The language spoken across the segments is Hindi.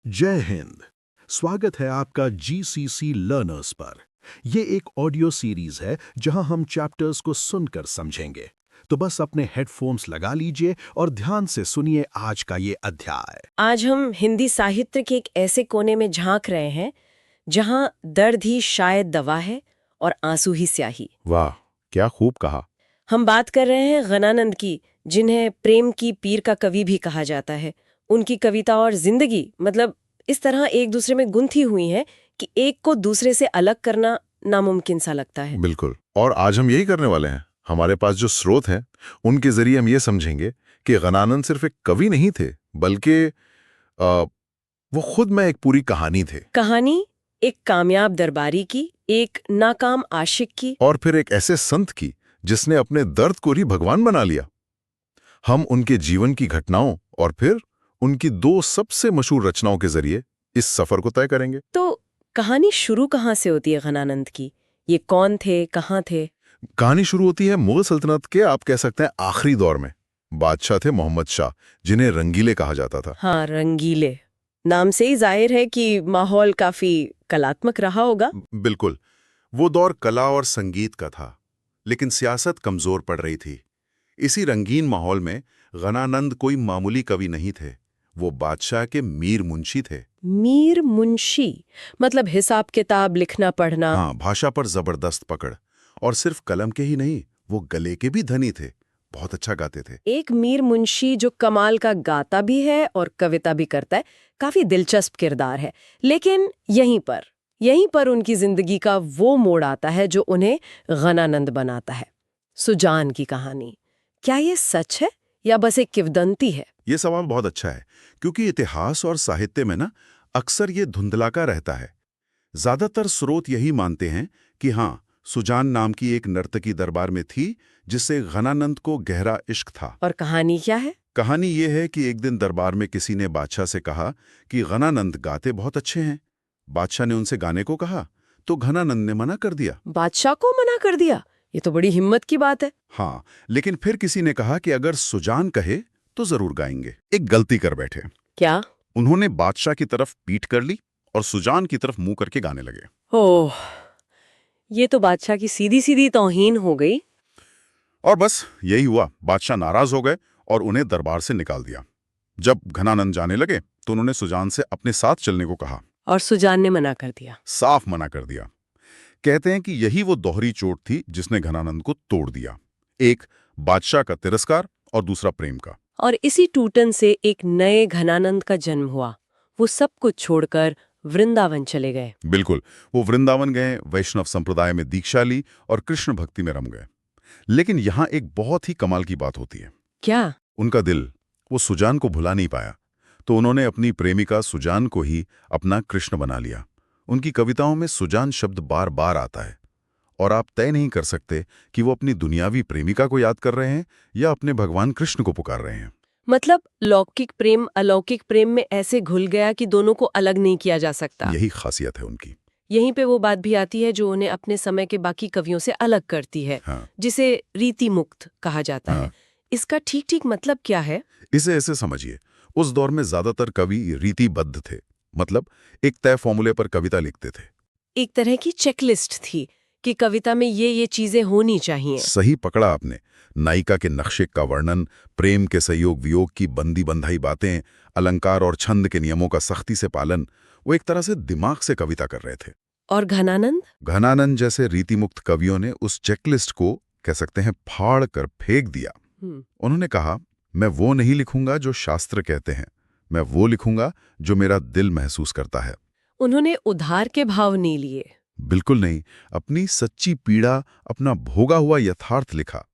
जय हिंद। स्वागत है आपका जीसीसी लर्नर्स पर। ये एक ऑडियो सीरीज है जहां हम चैप्टर्स को सुनकर समझेंगे। तो बस अपने हेडफोन्स लगा लीजिए और ध्यान से सुनिए आज का ये अध्याय। आज हम हिंदी साहित्य के एक ऐसे कोने में झांक रहे हैं जहां दर्द ही शायद दवा है और आंसू ही स्याही। वाह, क्या खूब कहा। हम बात कर रहे हैं गणानंद की, जिन्हें प्रेम की पीर का कवि भी कहा जाता है। उनकी कविता और जिंदगी इस तरह एक दूसरे में गुंथी हुई है कि एक को दूसरे से अलग करना नामुमकिन सा लगता है। बिल्कुल। और आज हम यही करने वाले हैं। हमारे पास जो स्रोत हैं उनके जरिए हम ये समझेंगे कि गणानंद सिर्फ एक कवि नहीं थे, बल्कि वो खुद में एक पूरी कहानी थे। कहानी एक कामयाब दरबारी की, एक नाकाम आशिक की, और फिर एक ऐसे संत की जिसने अपने दर्द को ही भगवान बना लिया। हम उनके जीवन की घटनाओं और फिर उनकी दो सबसे मशहूर रचनाओं के जरिए इस सफर को तय करेंगे। तो कहानी शुरू कहाँ से होती है गणानंद की? ये कौन थे, कहाँ थे? कहानी शुरू होती है मुगल सल्तनत के, आप कह सकते हैं, आखिरी दौर में। बादशाह थे मोहम्मद शाह, जिन्हें रंगीले कहा जाता था। हाँ, रंगीले। नाम से ही जाहिर है कि माहौल काफी कलात्मक रहा होगा। बिल्कुल। वो दौर कला और संगीत का था, लेकिन सियासत कमजोर पड़ रही थी। इसी रंगीन माहौल में गणानंद कोई मामूली कवि नहीं थे। वो बादशाह के मीर मुंशी थे। मीर मुंशी मतलब हिसाब किताब, लिखना पढ़ना। हाँ, भाषा पर जबरदस्त पकड़। और सिर्फ कलम के ही नहीं, वो गले के भी धनी थे। बहुत अच्छा गाते थे। एक मीर मुंशी जो कमाल का गाता भी है और कविता भी करता है। काफी दिलचस्प किरदार है। लेकिन यहीं पर उनकी जिंदगी का वो मोड़ आता है जो उन्हें गणानंद बनाता है। सुजान की कहानी, क्या ये सच है या बस एक किंवदंती है? ये सवाल बहुत अच्छा है, क्योंकि इतिहास और साहित्य में ना अक्सर ये धुंधला का रहता है। ज्यादातर स्रोत यही मानते हैं कि हाँ, सुजान नाम की एक नर्तकी दरबार में थी जिससे गणानंद को गहरा इश्क था। और कहानी क्या है? कहानी ये है कि एक दिन दरबार में किसी ने बादशाह से कहा कि गणानंद गाते बहुत अच्छे हैं। बादशाह ने उनसे गाने को कहा तो गणानंद ने मना कर दिया। बादशाह को मना कर दिया? ये तो बड़ी हिम्मत की बात है। हाँ, लेकिन फिर किसी ने कहा कि अगर सुजान कहे तो जरूर गाएंगे। एक गलती कर बैठे। क्या? उन्होंने बादशाह की तरफ पीठ कर ली और सुजान की तरफ मुंह करके गाने लगे। ओह, ये तो बादशाह की सीधी सीधी तौहीन हो गई। और बस यही हुआ। बादशाह नाराज हो गए और उन्हें दरबार से निकाल दिया। जब गणानंद जाने लगे तो उन्होंने सुजान से अपने साथ चलने को कहा। और सुजान ने मना कर दिया। साफ मना कर दिया। कहते हैं कि यही वो दोहरी चोट थी जिसने गणानंद को तोड़ दिया। एक बादशाह का तिरस्कार और दूसरा प्रेम का। और इसी टूटन से एक नए गणानंद का जन्म हुआ। वो सब कुछ छोड़कर वृंदावन चले गए। बिल्कुल, वो वृंदावन गए, वैष्णव संप्रदाय में दीक्षा ली और कृष्ण भक्ति में रम गए। लेकिन यहाँ एक बहुत ही कमाल की बात होती है। क्या? उनका दिल वो सुजान को भुला नहीं पाया, तो उन्होंने अपनी प्रेमिका सुजान को ही अपना कृष्ण बना लिया। उनकी कविताओं में सुजान शब्द बार बार आता है और आप तय नहीं कर सकते कि वो अपनी दुनियावी प्रेमिका को याद कर रहे हैं या अपने भगवान कृष्ण को पुकार रहे हैं। मतलब लौकिक प्रेम अलौकिक प्रेम में ऐसे घुल गया कि दोनों को अलग नहीं किया जा सकता। यही खासियत है उनकी। यहीं पे वो बात भी आती है जो उन्हें अपने समय के बाकी कवियों से अलग करती है। हाँ। जिसे रीति मुक्त कहा जाता है। इसका ठीक ठीक मतलब क्या है? इसे ऐसे समझिए, उस दौर में ज्यादातर कवि रीतिबद्ध थे। मतलब एक तय फॉर्मूले पर कविता लिखते थे। एक तरह की चेकलिस्ट थी कि कविता में ये चीजें होनी चाहिए। सही पकड़ा आपने। नायिका के नक्शे का वर्णन, प्रेम के सहयोग वियोग की बंदी बंधाई बातें, अलंकार और छंद के नियमों का सख्ती से पालन। वो एक तरह से दिमाग से कविता कर रहे थे। और घनानंद जैसे रीतिमुक्त कवियों ने उस चेकलिस्ट को, कह सकते हैं, फाड़ कर फेंक दिया। उन्होंने कहा, मैं वो नहीं लिखूंगा जो शास्त्र कहते हैं, मैं वो लिखूंगा जो मेरा दिल महसूस करता है। उन्होंने उधार के भाव नहीं लिए। बिल्कुल नहीं, अपनी सच्ची पीड़ा, अपना भोगा हुआ यथार्थ लिखा।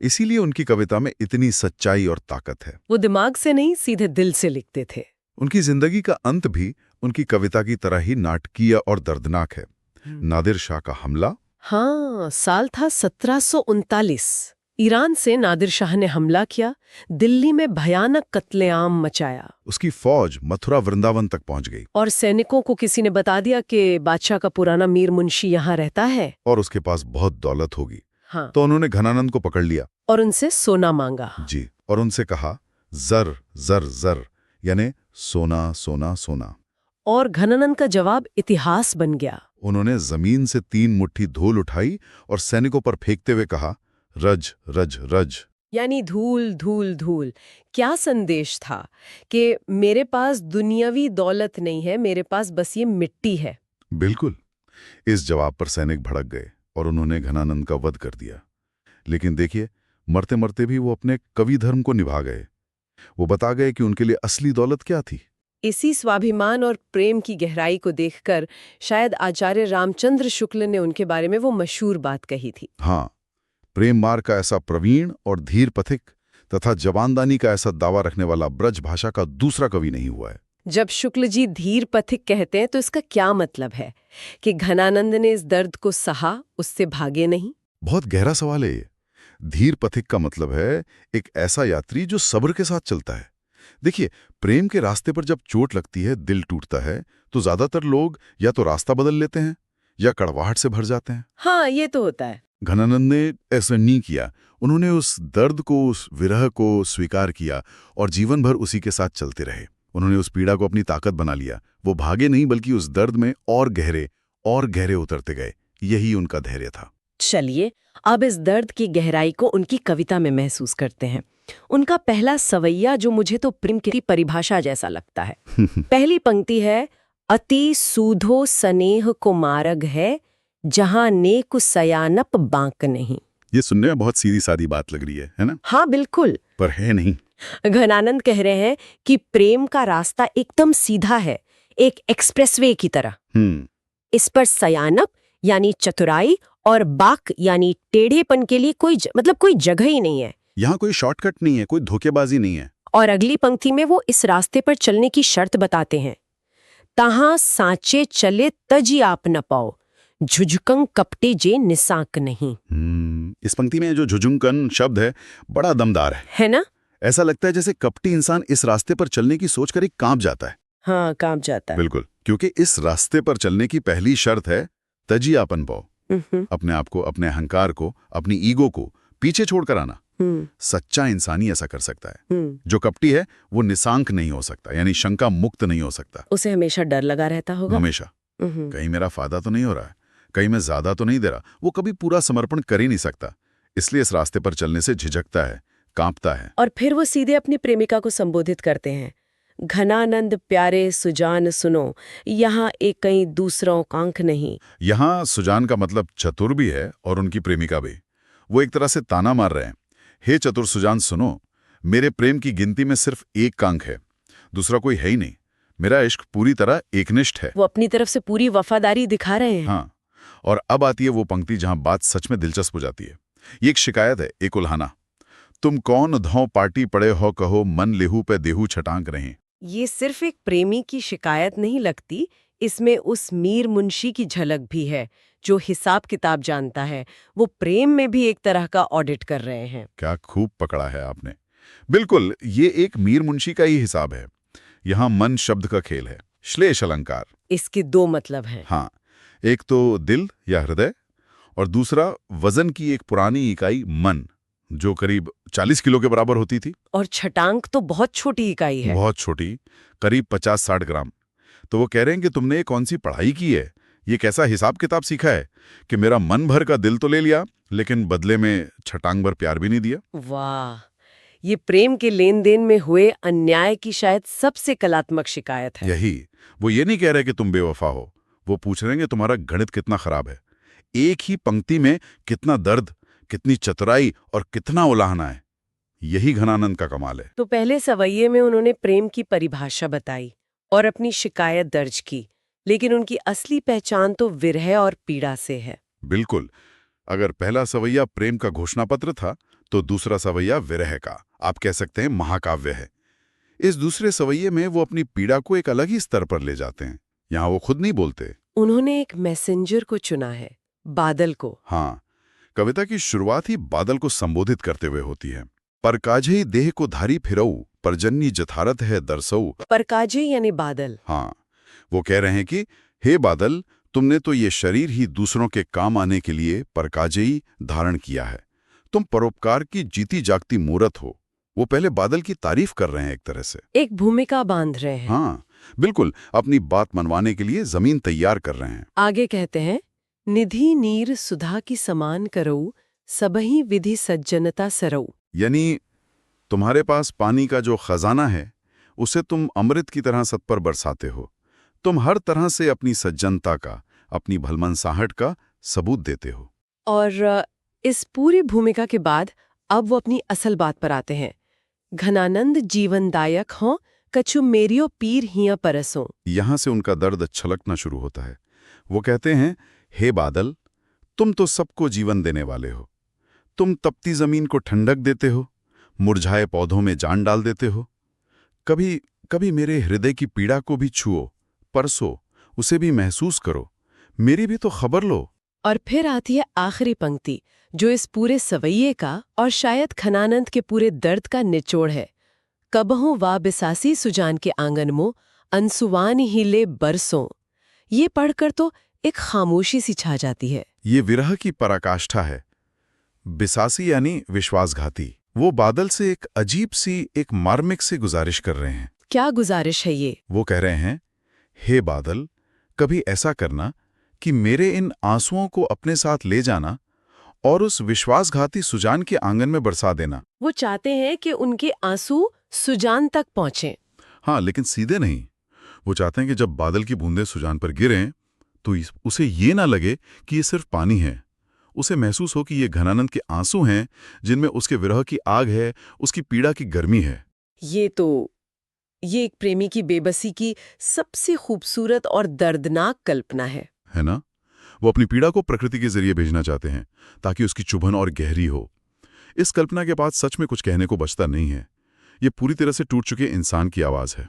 इसीलिए उनकी कविता में इतनी सच्चाई और ताकत है। वो दिमाग से नहीं, सीधे दिल से लिखते थे। उनकी जिंदगी का अंत भी उनकी कविता की तरह ही नाटकीय और दर्दनाक है। नादिर शाह का हमला। हाँ, साल था 1739। ईरान से नादिर शाह ने हमला किया, दिल्ली में भयानक कत्लेआम मचाया। उसकी फौज मथुरा वृंदावन तक पहुंच गई और सैनिकों को किसी ने बता दिया कि बादशाह का पुराना मीर मुंशी यहाँ रहता है और उसके पास बहुत दौलत होगी। हाँ। तो उन्होंने घनानंद को पकड़ लिया और उनसे सोना मांगा। जी, और उनसे कहा, जर जर जर, यानी सोना सोना सोना। और घनानंद का जवाब इतिहास बन गया। उन्होंने जमीन से 3 मुट्ठी धूल उठाई और सैनिकों पर फेंकते हुए कहा, रज रज रज। यानी धूल धूल धूल। क्या संदेश था कि मेरे पास दुनियावी दौलत नहीं है, मेरे पास बस ये मिट्टी है। बिल्कुल। इस जवाब पर सैनिक भड़क गए और उन्होंने घनानंद का वध कर दिया। लेकिन देखिए, मरते मरते भी वो अपने कवि धर्म को निभा गए। वो बता गए कि उनके लिए असली दौलत क्या थी। इसी स्वाभिमान और प्रेम की गहराई को देखकर शायद आचार्य रामचंद्र शुक्ल ने उनके बारे में वो मशहूर बात कही थी। हाँ, प्रेम मार्ग का ऐसा प्रवीण और धीर पथिक तथा जवानदानी का ऐसा दावा रखने वाला ब्रज भाषा का दूसरा कवि नहीं हुआ है। जब शुक्ल जी धीर पथिक कहते हैं तो इसका क्या मतलब है? कि घनानंद ने इस दर्द को सहा, उससे भागे नहीं? बहुत गहरा सवाल है ये। धीर पथिक का मतलब है एक ऐसा यात्री जो सब्र के साथ चलता है। देखिए, प्रेम के रास्ते पर जब चोट लगती है, दिल टूटता है, तो ज्यादातर लोग या तो रास्ता बदल लेते हैं या कड़वाहट से भर जाते हैं। हाँ, ये तो होता है। घनानंद ने ऐसा नहीं किया। उन्होंने उस दर्द को, उस विरह को स्वीकार किया और जीवन भर उसी के साथ चलते रहे। उन्होंने उस पीड़ा को अपनी ताकत बना लिया। वो भागे नहीं, बल्कि उस दर्द में और गहरे उतरते गए। यही उनका धैर्य था। चलिए, अब इस दर्द की गहराई को उनकी कविता में महसूस करते हैं। उनका पहला सवैया जो मुझे तो प्रेम की परिभाषा जैसा लगता है। पहली पंक्ति है, अति सूधो स्नेह को मार्ग है, जहां नेक सयानप बांक नहीं। ये सुनने में बहुत सीधी सादी बात लग रही है ना? हाँ, बिल्कुल। पर है नहीं। घनानंद कह रहे हैं कि प्रेम का रास्ता एकदम सीधा है, एक एक्सप्रेसवे की तरह। इस पर सयानप यानी चतुराई और बाक यानी टेढ़ेपन के लिए कोई जगह ही नहीं है। यहाँ कोई शॉर्टकट नहीं है, कोई धोखेबाजी नहीं है। और अगली पंक्ति में वो इस रास्ते पर चलने की शर्त बताते हैं, तहां सांचे चले तजी आप न पाओ, झुझकंग कपटे जे निसाक नहीं। इस पंक्ति में जो झुझुंकन शब्द है बड़ा दमदार है ना? ऐसा लगता है जैसे कपटी इंसान इस रास्ते पर चलने की सोचकर एक कांप जाता है। हाँ, कांप जाता है। बिल्कुल, क्योंकि इस रास्ते पर चलने की पहली शर्त है तजी आपन पाओ। अपने आप को, अपने अहंकार को, अपनी ईगो को पीछे छोड़कर आना। सच्चा इंसान ही ऐसा कर सकता है। जो कपटी है वो निशांक नहीं हो सकता, यानी शंका मुक्त नहीं हो सकता। उसे हमेशा डर लगा रहता होगा। हमेशा, कहीं मेरा फायदा तो नहीं हो रहा है, कहीं मैं ज्यादा तो नहीं दे रहा। वो कभी पूरा समर्पण कर ही नहीं सकता, इसलिए इस रास्ते पर चलने से झिझकता है, कांपता है। और फिर वो सीधे अपनी प्रेमिका को संबोधित करते हैं, घनानंद प्यारे सुजान सुनो, यहाँ एक कहीं दूसरों कांख नहीं। यहाँ सुजान का मतलब चतुर भी है और उनकी प्रेमिका भी। वो एक तरह से ताना मार रहे हैं, हे चतुर सुजान सुनो, मेरे प्रेम की गिनती में सिर्फ एक कांख है, दूसरा कोई है ही नहीं। मेरा इश्क पूरी तरह एकनिष्ठ है। वो अपनी तरफ से पूरी वफादारी दिखा रहे हैं। हाँ, और अब आती है वो पंक्ति जहां बात सच में दिलचस्प हो जाती है। ये एक शिकायत है, एक उल्हाना। तुम कौन धौ पार्टी पड़े हो, कहो मन लेहू पे देहू छटांक रहे। ये सिर्फ एक प्रेमी की शिकायत नहीं लगती, इसमें उस मीर मुंशी की झलक भी है जो हिसाब किताब जानता है। वो प्रेम में भी एक तरह का ऑडिट कर रहे हैं। क्या खूब पकड़ा है आपने। बिल्कुल, ये एक मीर मुंशी का ही हिसाब है। यहाँ मन शब्द का खेल है, श्लेष अलंकार। इसके दो मतलब हैं। हाँ, एक तो दिल या हृदय, और दूसरा वजन की एक पुरानी इकाई मन, जो करीब 40 किलो के बराबर होती थी। और छटांक तो बहुत छोटी इकाई है। बहुत छोटी, करीब 50-60 ग्राम। तो वो कह रहे हैं कि तुमने ये कौन सी पढ़ाई की है, ये कैसा हिसाब किताब सीखा है कि मेरा मन भर का दिल तो ले लिया, लेकिन बदले में छटांग भर प्यार भी नहीं दिया। वाह, ये प्रेम के लेन देन में हुए अन्याय की शायद सबसे कलात्मक शिकायत है। यही, वो ये नहीं कह रहे कि तुम बेवफा हो, वो पूछ रहे हैं कि तुम्हारा गणित कितना खराब है। एक ही पंक्ति में कितना दर्द, कितनी चतुराई और कितना उलाहना है। यही घनानंद का कमाल है। तो पहले सवैये में उन्होंने प्रेम की परिभाषा बताई और अपनी शिकायत दर्ज की, लेकिन उनकी असली पहचान तो विरह और पीड़ा से है। बिल्कुल, अगर पहला सवैया प्रेम का घोषणा पत्र था, तो दूसरा सवैया विरह का, आप कह सकते हैं महाकाव्य है। इस दूसरे सवैये में वो अपनी पीड़ा को एक अलग ही स्तर पर ले जाते हैं। यहाँ वो खुद नहीं बोलते। उन्होंने एक मैसेंजर को चुना है, बादल को। हाँ, कविता की शुरुआत ही बादल को संबोधित करते हुए होती है। परकाजे देह को धारी फिरऊ, परजन्नी जथारत है दरसऊ। परकाजे यानी बादल। हाँ, वो कह रहे हैं कि हे बादल, तुमने तो ये शरीर ही दूसरों के काम आने के लिए परकाजेई धारण किया है। तुम परोपकार की जीती जागती मूरत हो। वो पहले बादल की तारीफ कर रहे हैं एक तरह से। एक भूमिका बांध रहे हैं। हाँ, बिल्कुल, अपनी बात मनवाने के लिए जमीन तैयार कर रहे हैं। आगे कहते हैं, निधि नीर सुधा की समान करऊ, सबही विधि सज्जनता सरऊ। यानी तुम्हारे पास पानी का जो खजाना है उसे तुम अमृत की तरह सत पर बरसाते हो। तुम हर तरह से अपनी सज्जनता का, अपनी भलमनसाहट का सबूत देते हो। और इस पूरी भूमिका के बाद अब वो अपनी असल बात पर आते हैं। घनानंद जीवनदायक हों, कछु मेरियो पीर हिया परसों। यहां से उनका दर्द छलकना शुरू होता है। वो कहते हैं, हे बादल, तुम तो सबको जीवन देने वाले हो। तुम तपती जमीन को ठंडक देते हो, मुरझाए पौधों में जान डाल देते हो। कभी कभी मेरे हृदय की पीड़ा को भी छुओ, परसो, उसे भी महसूस करो, मेरी भी तो खबर लो। और फिर आती है आखिरी पंक्ति, जो इस पूरे सवैये का और शायद खनानंद के पूरे दर्द का निचोड़ है। कबहों वा बिसासी सुजान के आंगन मो, अनसुवान हिले बरसों। ये पढ़कर तो एक खामोशी सी छा जाती है। ये विरह की पराकाष्ठा है। बिसासी यानी विश्वासघाती। वो बादल से एक अजीब सी, एक मार्मिक सी गुजारिश कर रहे हैं। क्या गुजारिश है ये? वो कह रहे हैं, हे बादल, कभी ऐसा करना कि मेरे इन आंसुओं को अपने साथ ले जाना और उस विश्वासघाती सुजान के आंगन में बरसा देना। वो चाहते हैं कि उनके आंसू सुजान तक पहुंचें। हाँ, लेकिन सीधे नहीं। वो चाहते हैं कि जब बादल की बूंदें सुजान पर गिरें तो उसे ये ना लगे कि ये सिर्फ पानी है। उसे महसूस हो कि ये घनानंद के आंसू हैं जिनमें उसके विरह की आग है, उसकी पीड़ा की गर्मी है। ये एक प्रेमी की बेबसी की सबसे खूबसूरत और दर्दनाक कल्पना है ना? वो अपनी पीड़ा को प्रकृति के जरिए भेजना चाहते हैं ताकि उसकी चुभन और गहरी हो। इस कल्पना के बाद सच में कुछ कहने को बचता नहीं है। ये पूरी तरह से टूट चुके इंसान की आवाज है।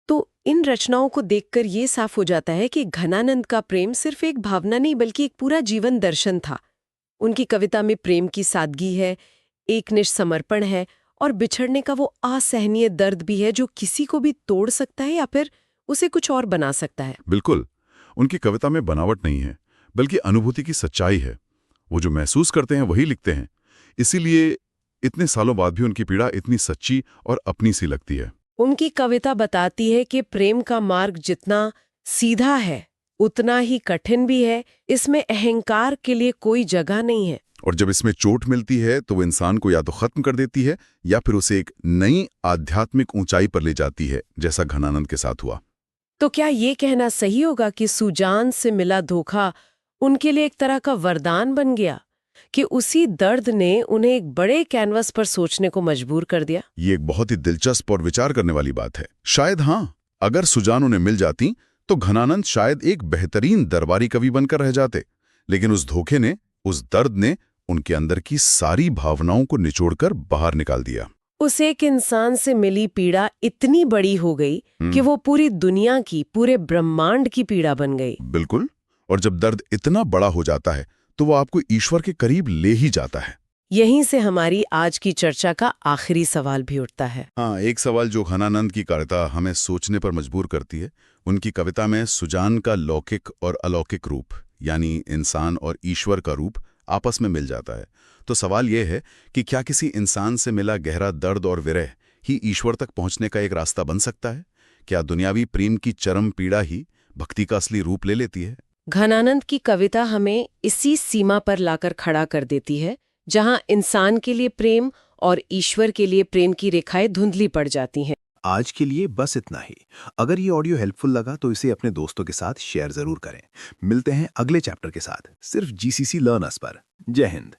तो इन रचनाओं को देखकर ये साफ हो जाता है कि घनानंद का प्रेम सिर्फ एक भावना नहीं बल्कि एक पूरा जीवन दर्शन था। उनकी कविता में प्रेम की सादगी है, एकनिष्ठ समर्पण है और बिछड़ने का वो असहनीय दर्द भी है जो किसी को भी तोड़ सकता है या फिर उसे कुछ और बना सकता है। बिल्कुल, उनकी कविता में बनावट नहीं है बल्कि अनुभूति की सच्चाई है। वो जो महसूस करते हैं वही लिखते हैं। इसीलिए इतने सालों बाद भी उनकी पीड़ा इतनी सच्ची और अपनी सी लगती है। उनकी कविता बताती है कि प्रेम का मार्ग जितना सीधा है उतना ही कठिन भी है। इसमें अहंकार के लिए कोई जगह नहीं है। और जब इसमें चोट मिलती है तो वो इंसान को या तो खत्म कर देती है या फिर उसे एक नई आध्यात्मिक ऊंचाई पर ले जाती है, जैसा घनानंद के साथ हुआ। तो क्या ये कहना सही होगा कि सुजान से मिला धोखा उनके लिए एक तरह का वरदान बन गया, कि उसी दर्द ने उन्हें एक बड़े कैनवस पर सोचने को मजबूर कर दिया? ये एक बहुत ही दिलचस्प और विचार करने वाली बात है। शायद हाँ, अगर सुजान उन्हें मिल जाती तो घनानंद शायद एक बेहतरीन दरबारी कवि बनकर रह जाते। लेकिन उस धोखे ने, उस दर्द ने उनके अंदर की सारी भावनाओं को निचोड़कर बाहर निकाल दिया। उस एक इंसान से मिली पीड़ा इतनी बड़ी हो गई कि वो पूरी दुनिया की, पूरे ब्रह्मांड की पीड़ा बन गई। बिल्कुल। और जब दर्द इतना बड़ा हो जाता है तो वो आपको ईश्वर के करीब ले ही जाता है। यहीं से हमारी आज की चर्चा का आखिरी सवाल भी उठता है। हाँ, एक सवाल जो घनानंद की कविता हमें सोचने पर मजबूर करती है। उनकी कविता में सुजान का लौकिक और अलौकिक रूप, यानी इंसान और ईश्वर का रूप, आपस में मिल जाता है। तो सवाल यह है कि क्या किसी इंसान से मिला गहरा दर्द और विरह ही ईश्वर तक पहुंचने का एक रास्ता बन सकता है? क्या दुनियावी प्रेम की चरम पीड़ा ही भक्ति का असली रूप ले लेती है? घनानंद की कविता हमें इसी सीमा पर लाकर खड़ा कर देती है जहां इंसान के लिए प्रेम और ईश्वर के लिए प्रेम की रेखाएं धुंधली पड़ जाती हैं। आज के लिए बस इतना ही। अगर ये ऑडियो हेल्पफुल लगा तो इसे अपने दोस्तों के साथ शेयर जरूर करें। मिलते हैं अगले चैप्टर के साथ, सिर्फ जीसीसी लर्नर्स पर। जय हिंद।